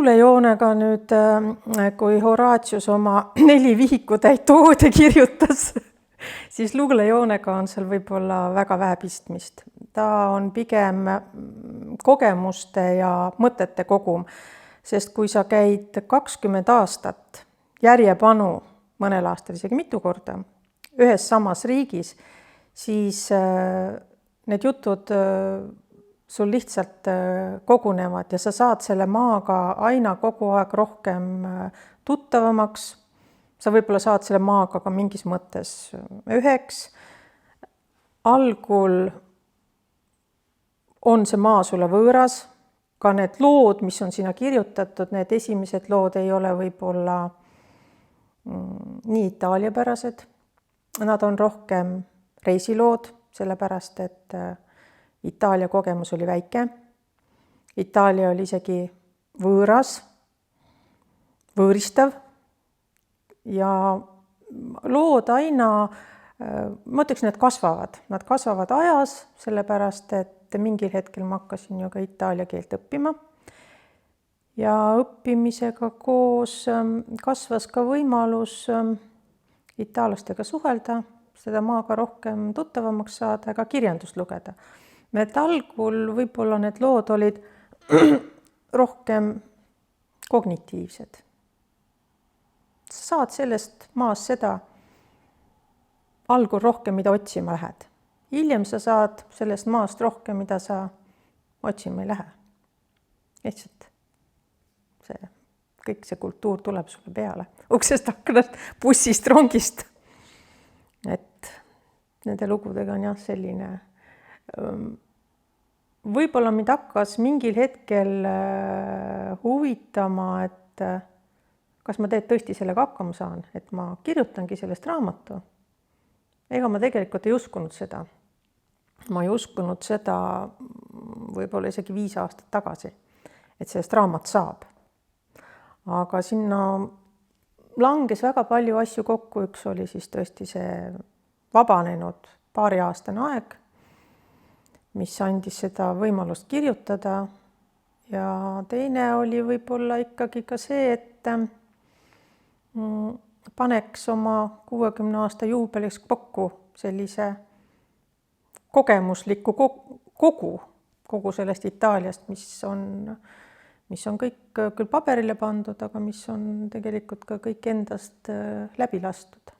luulejoonega nüüd, kui Horatius oma 4 vihikutäit oode kirjutas, siis luulejoonega on seal võib-olla väga vähe pistmist. Ta on pigem kogemuste ja mõtete kogum, sest kui sa käid 20 aastat järjepanu, mõnel aastal isegi mitu korda, ühes samas riigis, siis need jutud sul lihtsalt kogunevad ja sa saad selle maaga aina kogu aeg rohkem tuttavamaks. Sa võib-olla saad selle maaga ka mingis mõttes üheks. Algul on see maa sulle võõras. Ka need lood, mis on sinna kirjutatud, need esimesed lood ei ole võib-olla nii itaaliapärased. Nad on rohkem reisilood, sellepärast et Itaalia kogemus oli väike. Itaalia oli isegi võõras, võõristav ja lood aina, ma ütleks, need kasvavad. Nad kasvavad ajas, sellepärast et mingil hetkel ma hakkasin ju ka itaalia keelt õppima. Ja õppimisega koos kasvas ka võimalus itaallastega suhelda, seda maaga rohkem tuttavamaks saada ja ka kirjandust lugeda. Need algul võib-olla need lood olid rohkem kognitiivsed. Sa saad sellest maast seda algul rohkem, mida otsima lähed. Hiljem sa saad sellest maast rohkem, mida sa otsima ei lähe. Lihtsalt kõik see kultuur tuleb sulle peale. Uksest, aknast, bussist, rongist. Et nende lugudega on jah selline... Võib-olla mind hakkas mingil hetkel huvitama, et kas ma tõesti sellega hakkama saan, et ma kirjutangi sellest raamatu. Ega ma tegelikult ei uskunud seda. Ma ei uskunud seda võib-olla isegi 5 aastat tagasi, et sellest raamat saab. Aga sinna langes väga palju asju kokku. Üks oli siis tõesti see vabanenud 2 aastane aeg, mis andis seda võimalust kirjutada. Ja teine oli võib-olla ikkagi ka see, et paneks oma 60 aasta juubeliks kokku sellise kogemusliku kogu sellest Itaaliast, mis on kõik küll paberile pandud, aga mis on tegelikult ka kõik endast läbi lastud.